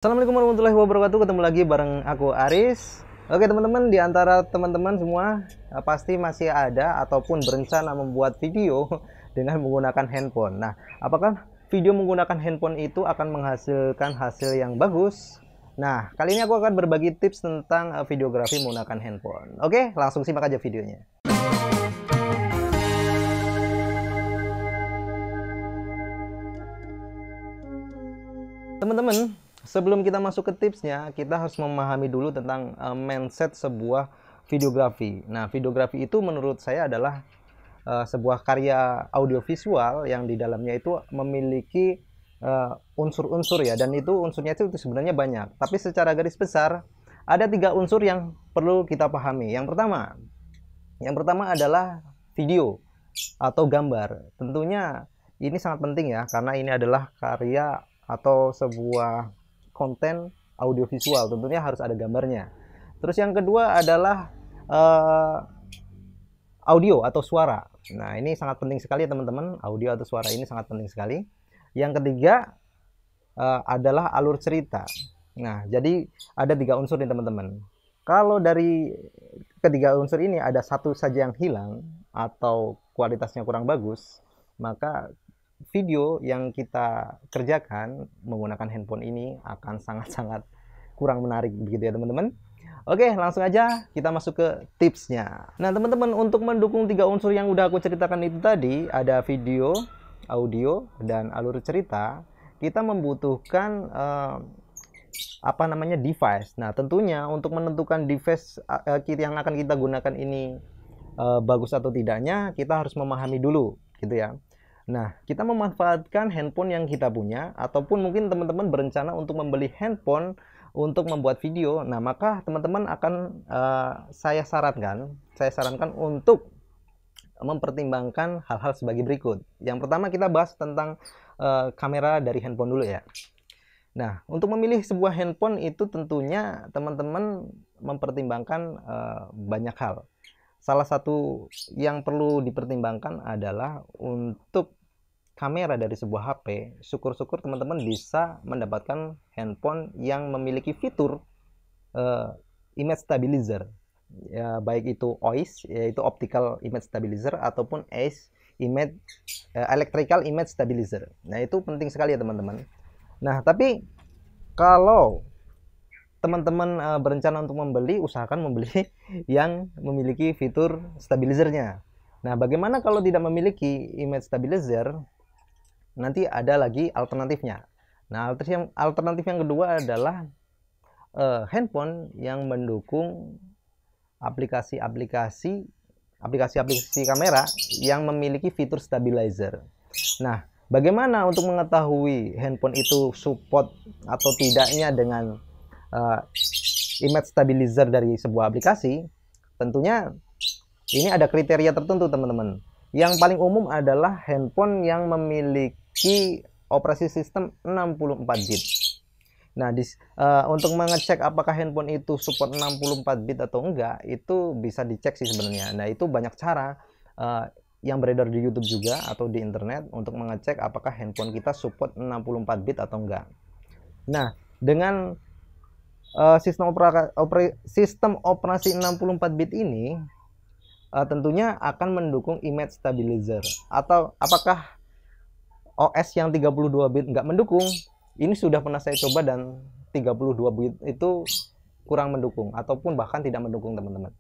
Assalamualaikum warahmatullahi wabarakatuh. Ketemu lagi bareng aku Aris. Oke teman-teman, di antara teman-teman semua pasti masih ada ataupun berencana membuat video dengan menggunakan handphone. Nah, apakah video menggunakan handphone itu akan menghasilkan hasil yang bagus? Nah, kali ini aku akan berbagi tips tentang videografi menggunakan handphone. Oke, langsung simak aja videonya. Teman-teman, sebelum kita masuk ke tipsnya, kita harus memahami dulu tentang mindset sebuah videografi. Nah, videografi itu menurut saya adalah sebuah karya audiovisual yang di dalamnya itu memiliki unsur-unsur ya, dan itu unsurnya itu sebenarnya banyak. Tapi secara garis besar ada 3 unsur yang perlu kita pahami. Yang pertama adalah video atau gambar. Tentunya ini sangat penting ya, karena ini adalah karya atau sebuah konten audiovisual, tentunya harus ada gambarnya. Terus yang kedua adalah audio atau suara. Nah, ini sangat penting sekali ya teman-teman, audio atau suara ini sangat penting sekali. Yang ketiga adalah alur cerita. Nah, jadi ada 3 unsur nih teman-teman. Kalau dari ketiga unsur ini ada satu saja yang hilang atau kualitasnya kurang bagus, maka video yang kita kerjakan menggunakan handphone ini akan sangat-sangat kurang menarik, begitu ya teman-teman. Oke, langsung aja kita masuk ke tipsnya. Nah teman-teman, untuk mendukung 3 unsur yang udah aku ceritakan itu tadi, ada video, audio, dan alur cerita, kita membutuhkan device. Nah tentunya untuk menentukan device yang akan kita gunakan ini bagus atau tidaknya, kita harus memahami dulu, gitu ya. Nah, kita memanfaatkan handphone yang kita punya, ataupun mungkin teman-teman berencana untuk membeli handphone untuk membuat video. Nah, maka teman-teman akan saya sarankan untuk mempertimbangkan hal-hal sebagai berikut. Yang pertama kita bahas tentang kamera dari handphone dulu ya. Nah, untuk memilih sebuah handphone itu tentunya teman-teman mempertimbangkan banyak hal. Salah satu yang perlu dipertimbangkan adalah untuk kamera dari sebuah HP. Syukur-syukur teman-teman bisa mendapatkan handphone yang memiliki fitur image stabilizer, ya, baik itu OIS, yaitu optical image stabilizer, ataupun electrical image stabilizer. Nah, itu penting sekali ya teman-teman. Nah, tapi kalau teman-teman berencana untuk membeli, usahakan membeli yang memiliki fitur stabilizernya. Nah, bagaimana kalau tidak memiliki image stabilizer? Nanti ada lagi alternatifnya. Nah, alternatif yang kedua adalah handphone yang mendukung aplikasi kamera yang memiliki fitur stabilizer. Nah, bagaimana untuk mengetahui handphone itu support atau tidaknya dengan image stabilizer dari sebuah aplikasi? Tentunya ini ada kriteria tertentu teman-teman. Yang paling umum adalah handphone yang memiliki operasi sistem 64 bit. Nah, untuk mengecek apakah handphone itu support 64 bit atau enggak, itu bisa dicek sih sebenarnya. Nah, itu banyak cara yang beredar di YouTube juga atau di internet untuk mengecek apakah handphone kita support 64 bit atau enggak. Nah, dengan sistem operasi 64 bit ini tentunya akan mendukung image stabilizer. Atau apakah OS yang 32 bit nggak mendukung? Ini sudah pernah saya coba dan 32 bit itu kurang mendukung ataupun bahkan tidak mendukung teman-teman.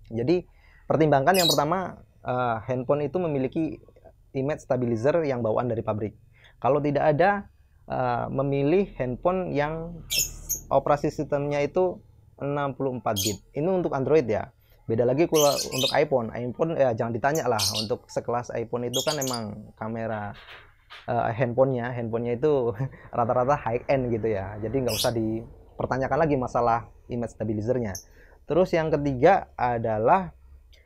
Jadi pertimbangkan yang pertama, handphone itu memiliki image stabilizer yang bawaan dari pabrik. Kalau tidak ada, memilih handphone yang operasi sistemnya itu 64 bit. Ini untuk Android ya. Beda lagi kalau untuk iPhone ya jangan ditanya lah. Untuk sekelas iPhone itu kan emang kamera handphonenya itu rata-rata high end gitu ya. Jadi nggak usah dipertanyakan lagi masalah image stabilizernya. Terus yang ketiga adalah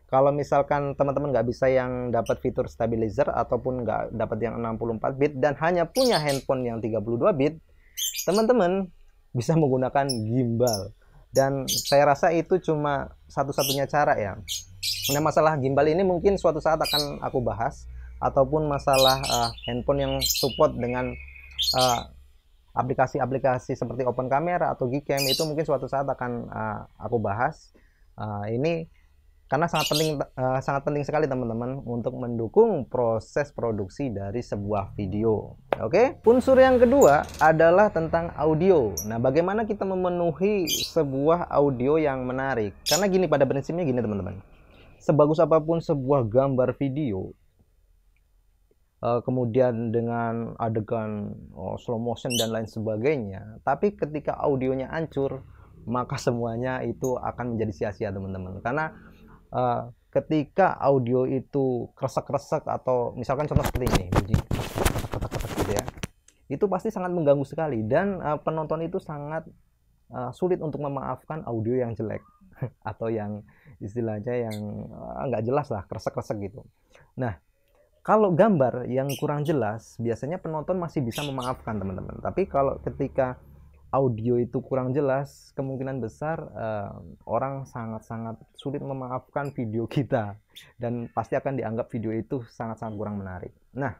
kalau misalkan teman-teman nggak bisa yang dapat fitur stabilizer ataupun nggak dapat yang 64 bit dan hanya punya handphone yang 32 bit, teman-teman bisa menggunakan gimbal. Dan saya rasa itu cuma satu-satunya cara ya. Nah, masalah gimbal ini mungkin suatu saat akan aku bahas, ataupun masalah handphone yang support dengan aplikasi-aplikasi seperti Open Camera atau Gcam itu mungkin suatu saat akan aku bahas. Ini karena sangat penting sekali teman-teman untuk mendukung proses produksi dari sebuah video. Oke, unsur yang kedua adalah tentang audio. Nah, bagaimana kita memenuhi sebuah audio yang menarik? Karena gini, pada prinsipnya gini teman-teman. Sebagus apapun sebuah gambar video, kemudian dengan adegan slow motion dan lain sebagainya, tapi ketika audionya hancur, maka semuanya itu akan menjadi sia-sia teman-teman. Karena ketika audio itu kresek-kresek atau misalkan contoh seperti ini, bunyi ketak-ketak gitu ya, itu pasti sangat mengganggu sekali, dan penonton itu sangat sulit untuk memaafkan audio yang jelek atau yang istilahnya yang nggak jelas lah, kresek-kresek gitu. Nah, kalau gambar yang kurang jelas, biasanya penonton masih bisa memaafkan teman-teman. Tapi kalau ketika audio itu kurang jelas, kemungkinan besar orang sangat-sangat sulit memaafkan video kita. Dan pasti akan dianggap video itu sangat-sangat kurang menarik. Nah,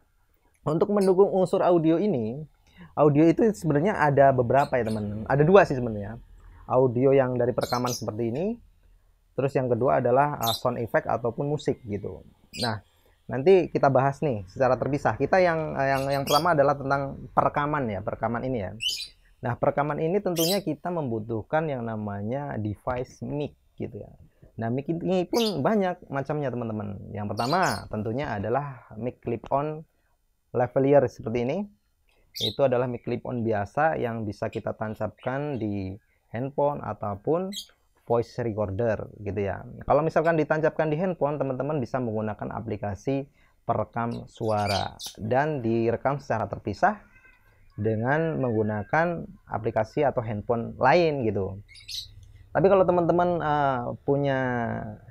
untuk mendukung unsur audio ini, audio itu sebenarnya ada beberapa ya teman-teman. Ada dua sih sebenarnya. Audio yang dari perekaman seperti ini. Terus yang kedua adalah sound effect ataupun musik gitu. Nah, nanti kita bahas nih secara terpisah. Kita yang pertama adalah tentang perekaman ya, perekaman ini ya. Nah, perekaman ini tentunya kita membutuhkan yang namanya device mic gitu ya. Nah, mic ini pun banyak macamnya teman-teman. Yang pertama tentunya adalah mic clip-on lavalier seperti ini. Itu adalah mic clip-on biasa yang bisa kita tancapkan di handphone ataupun voice recorder gitu ya. Kalau misalkan ditancapkan di handphone, teman-teman bisa menggunakan aplikasi perekam suara dan direkam secara terpisah dengan menggunakan aplikasi atau handphone lain gitu. Tapi kalau teman-teman punya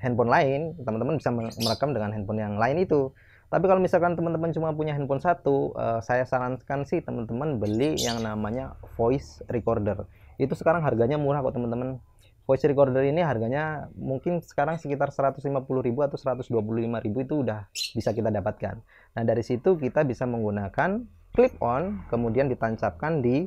handphone lain, teman-teman bisa merekam dengan handphone yang lain itu. Tapi kalau misalkan teman-teman cuma punya handphone satu, saya sarankan sih teman-teman beli yang namanya voice recorder. Itu sekarang harganya murah kok teman-teman. Voice recorder ini harganya mungkin sekarang sekitar 150.000 atau 125.000 itu udah bisa kita dapatkan. Nah, dari situ kita bisa menggunakan clip on, kemudian ditancapkan di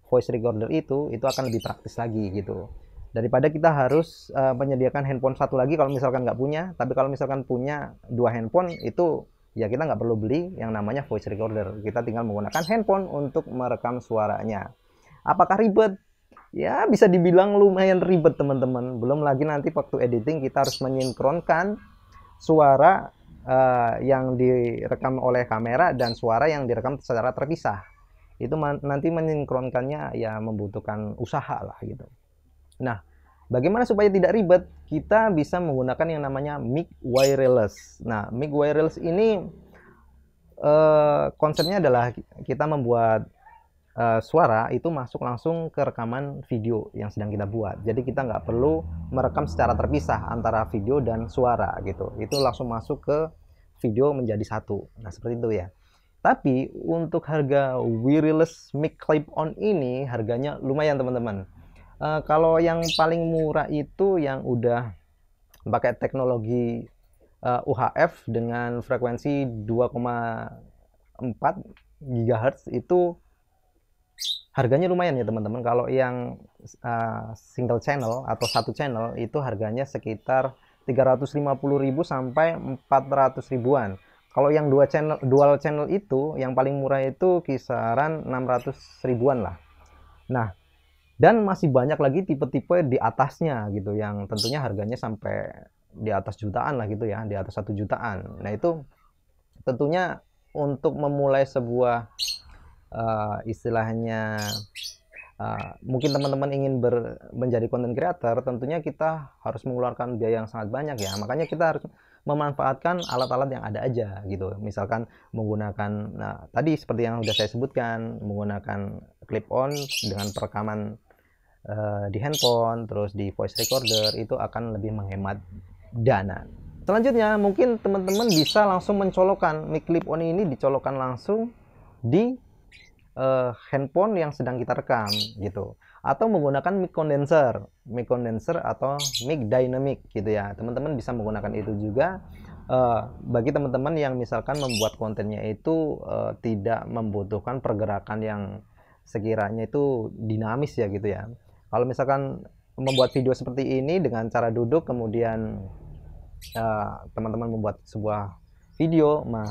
voice recorder itu akan lebih praktis lagi gitu. Daripada kita harus menyediakan handphone satu lagi kalau misalkan nggak punya. Tapi kalau misalkan punya dua handphone itu ya kita nggak perlu beli yang namanya voice recorder. Kita tinggal menggunakan handphone untuk merekam suaranya. Apakah ribet? Ya, bisa dibilang lumayan ribet teman-teman. Belum lagi nanti waktu editing kita harus mensinkronkan suara yang direkam oleh kamera dan suara yang direkam secara terpisah. Itu nanti mensinkronkannya ya membutuhkan usaha lah gitu. Nah, bagaimana supaya tidak ribet? Kita bisa menggunakan yang namanya mic wireless. Nah, mic wireless ini konsepnya adalah kita membuat suara itu masuk langsung ke rekaman video yang sedang kita buat. Jadi kita nggak perlu merekam secara terpisah antara video dan suara gitu. Itu langsung masuk ke video menjadi satu. Nah, seperti itu ya. Tapi untuk harga wireless mic clip-on ini harganya lumayan teman-teman. Kalau yang paling murah itu yang udah pakai teknologi UHF dengan frekuensi 2,4 GHz itu harganya lumayan ya teman-teman. Kalau yang single channel atau satu channel itu harganya sekitar 350.000 sampai 400.000-an. Kalau yang dual channel itu yang paling murah itu kisaran 600.000-an lah. Nah, dan masih banyak lagi tipe-tipe di atasnya gitu yang tentunya harganya sampai di atas jutaan lah gitu ya, di atas 1 jutaan. Nah, itu tentunya untuk memulai sebuah istilahnya mungkin teman-teman ingin menjadi content creator, tentunya kita harus mengeluarkan biaya yang sangat banyak ya. Makanya kita harus memanfaatkan alat-alat yang ada aja gitu. Misalkan menggunakan tadi seperti yang sudah saya sebutkan, menggunakan clip on dengan perekaman di handphone, terus di voice recorder, itu akan lebih menghemat dana. Selanjutnya mungkin teman-teman bisa langsung mencolokkan mic clip on ini, dicolokkan langsung di handphone yang sedang kita rekam gitu, atau menggunakan mic condenser atau mic dynamic gitu ya. Teman-teman bisa menggunakan itu juga bagi teman-teman yang misalkan membuat kontennya itu tidak membutuhkan pergerakan yang sekiranya itu dinamis ya gitu ya. Kalau misalkan membuat video seperti ini dengan cara duduk, kemudian teman-teman membuat sebuah video, nah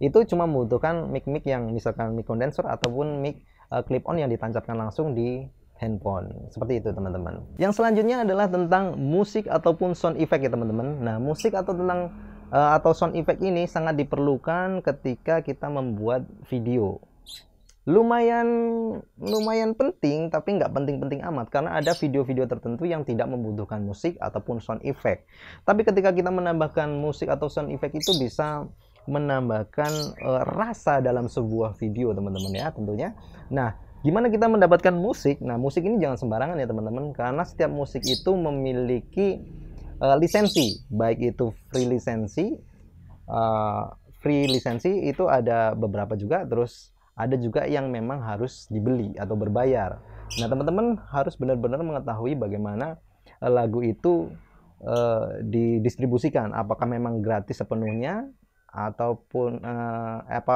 itu cuma membutuhkan mic yang misalkan mic condenser ataupun mic clip on yang ditancapkan langsung di handphone. Seperti itu teman-teman. Yang selanjutnya adalah tentang musik ataupun sound effect ya teman-teman. Nah, musik atau sound effect ini sangat diperlukan ketika kita membuat video. Lumayan penting, tapi nggak penting-penting amat, karena ada video-video tertentu yang tidak membutuhkan musik ataupun sound effect. Tapi ketika kita menambahkan musik atau sound effect, itu bisa menambahkan rasa dalam sebuah video teman-teman ya tentunya. Nah, gimana kita mendapatkan musik? Nah, musik ini jangan sembarangan ya teman-teman, karena setiap musik itu memiliki lisensi, baik itu free lisensi itu ada beberapa juga, terus ada juga yang memang harus dibeli atau berbayar. Nah, teman-teman harus benar-benar mengetahui bagaimana lagu itu didistribusikan, apakah memang gratis sepenuhnya ataupun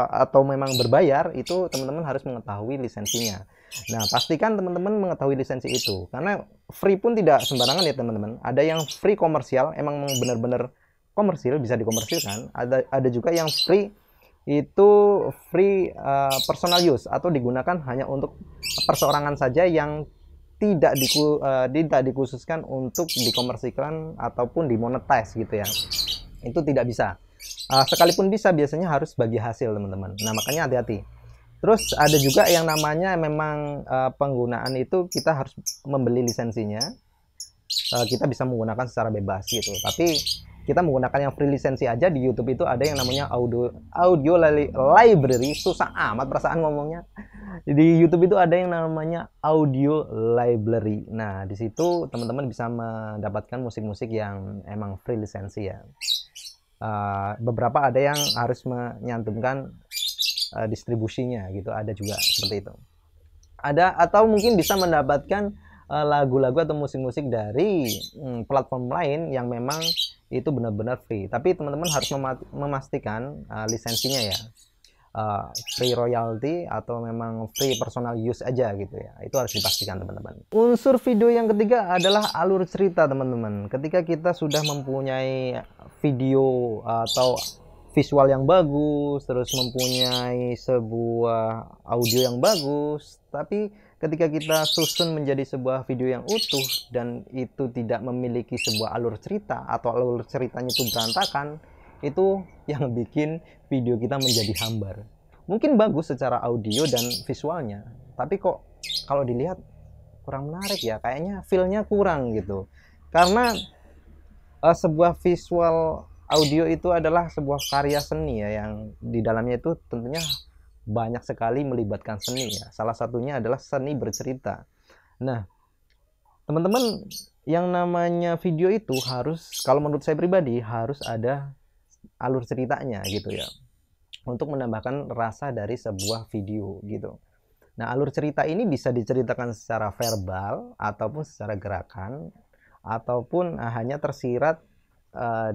atau memang berbayar. Itu teman-teman harus mengetahui lisensinya. Nah, pastikan teman-teman mengetahui lisensi itu, karena free pun tidak sembarangan ya teman-teman. Ada yang free komersial, emang benar-benar komersil, bisa dikomersilkan. Ada juga yang free itu free personal use atau digunakan hanya untuk perseorangan saja, yang tidak dikhususkan untuk dikomersilkan ataupun dimonetize gitu ya. Itu tidak bisa. Sekalipun bisa, biasanya harus bagi hasil teman-teman. Nah, makanya hati-hati. Terus ada juga yang namanya memang penggunaan itu kita harus membeli lisensinya. Kita bisa menggunakan secara bebas gitu, tapi kita menggunakan yang free lisensi aja. Di YouTube itu ada yang namanya audio library, susah amat perasaan ngomongnya. Di YouTube itu ada yang namanya audio library. Nah, di situ teman-teman bisa mendapatkan musik-musik yang emang free lisensi ya. Beberapa ada yang harus menyantumkan distribusinya gitu, ada juga seperti itu. Ada, atau mungkin bisa mendapatkan lagu-lagu atau musik-musik dari platform lain yang memang itu benar-benar free, tapi teman-teman harus memastikan lisensinya ya, free royalty atau memang free personal use aja gitu ya. Itu harus dipastikan teman-teman. Unsur video yang ketiga adalah alur cerita teman-teman. Ketika kita sudah mempunyai video atau visual yang bagus, terus mempunyai sebuah audio yang bagus, tapi ketika kita susun menjadi sebuah video yang utuh dan itu tidak memiliki sebuah alur cerita atau alur ceritanya itu berantakan, itu yang bikin video kita menjadi hambar. Mungkin bagus secara audio dan visualnya, tapi kok kalau dilihat kurang menarik ya, kayaknya feel-nya kurang gitu. Karena sebuah visual audio itu adalah sebuah karya seni ya, yang di dalamnya itu tentunya banyak sekali melibatkan seni ya. Salah satunya adalah seni bercerita. Nah, teman-teman, yang namanya video itu harus, kalau menurut saya pribadi, harus ada alur ceritanya gitu ya, untuk menambahkan rasa dari sebuah video gitu. Nah, alur cerita ini bisa diceritakan secara verbal ataupun secara gerakan, ataupun hanya tersirat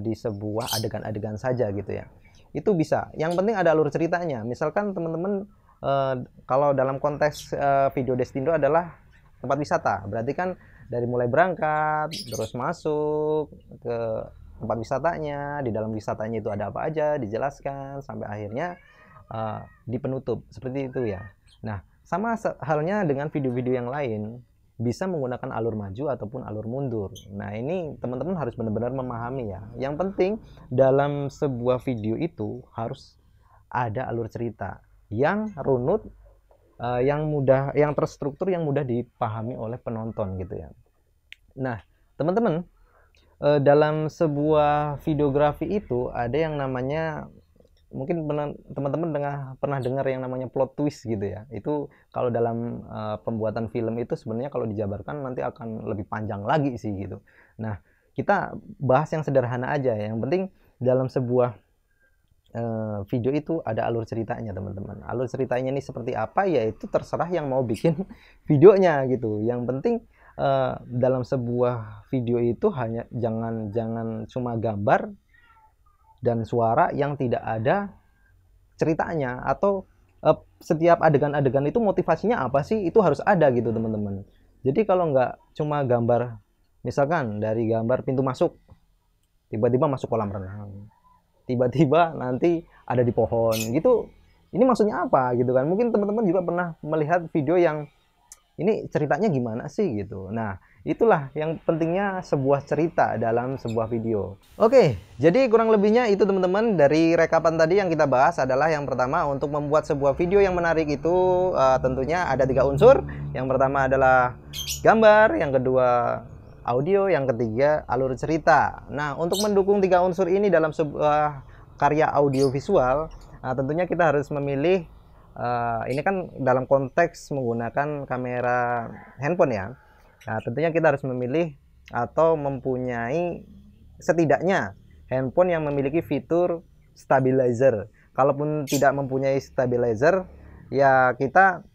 di sebuah adegan-adegan saja gitu ya. Itu bisa, yang penting ada alur ceritanya. Misalkan teman-teman kalau dalam konteks video Destindo adalah tempat wisata, berarti kan dari mulai berangkat terus masuk ke tempat wisatanya, di dalam wisatanya itu ada apa aja dijelaskan sampai akhirnya di penutup, seperti itu ya. Nah, sama halnya dengan video-video yang lain, bisa menggunakan alur maju ataupun alur mundur. Nah, ini teman-teman harus benar-benar memahami ya. Yang penting dalam sebuah video itu harus ada alur cerita yang runut, yang mudah, yang terstruktur, yang mudah dipahami oleh penonton gitu ya. Nah, teman-teman, dalam sebuah videografi itu ada yang namanya, mungkin teman-teman pernah dengar yang namanya plot twist gitu ya. Itu kalau dalam pembuatan film itu sebenarnya kalau dijabarkan nanti akan lebih panjang lagi sih gitu. Nah, kita bahas yang sederhana aja. Yang penting dalam sebuah video itu ada alur ceritanya teman-teman. Alur ceritanya ini seperti apa ya, itu terserah yang mau bikin videonya gitu. Yang penting dalam sebuah video itu hanya jangan cuma gambar dan suara yang tidak ada ceritanya, atau setiap adegan-adegan itu motivasinya apa sih, itu harus ada gitu teman-teman. Jadi kalau nggak cuma gambar, misalkan dari gambar pintu masuk, tiba-tiba masuk kolam renang, tiba-tiba nanti ada di pohon gitu, ini maksudnya apa gitu kan. Mungkin teman-teman juga pernah melihat video yang ini ceritanya gimana sih gitu. Nah, itulah yang pentingnya sebuah cerita dalam sebuah video. Oke, jadi kurang lebihnya itu teman-teman, dari rekapan tadi yang kita bahas adalah yang pertama, untuk membuat sebuah video yang menarik itu tentunya ada 3 unsur. Yang pertama adalah gambar, yang kedua audio, yang ketiga alur cerita. Nah, untuk mendukung 3 unsur ini dalam sebuah karya audiovisual, tentunya kita harus memilih, ini kan dalam konteks menggunakan kamera handphone ya. Nah, tentunya kita harus memilih atau mempunyai setidaknya handphone yang memiliki fitur stabilizer. Kalaupun tidak mempunyai stabilizer, ya kita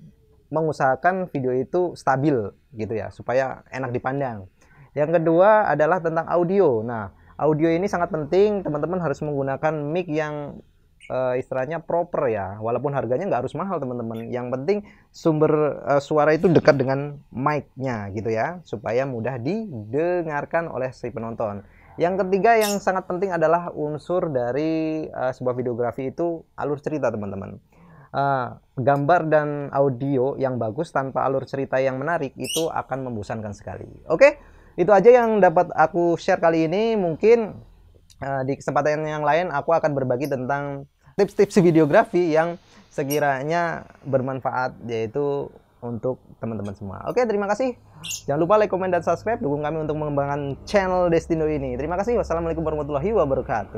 mengusahakan video itu stabil gitu ya, supaya enak dipandang. Yang kedua adalah tentang audio. Nah, audio ini sangat penting, teman-teman harus menggunakan mic yang istilahnya proper ya, walaupun harganya nggak harus mahal teman-teman. Yang penting sumber suara itu dekat dengan mic-nya gitu ya, supaya mudah didengarkan oleh si penonton. Yang ketiga yang sangat penting adalah unsur dari sebuah videografi itu alur cerita teman-teman. Gambar dan audio yang bagus tanpa alur cerita yang menarik itu akan membosankan sekali. Oke, itu aja yang dapat aku share kali ini. Mungkin di kesempatan yang lain aku akan berbagi tentang tips-tips videografi yang sekiranya bermanfaat, yaitu untuk teman-teman semua. Oke, terima kasih. Jangan lupa like, komen, dan subscribe. Dukung kami untuk mengembangkan channel Destino ini. Terima kasih. Wassalamualaikum warahmatullahi wabarakatuh.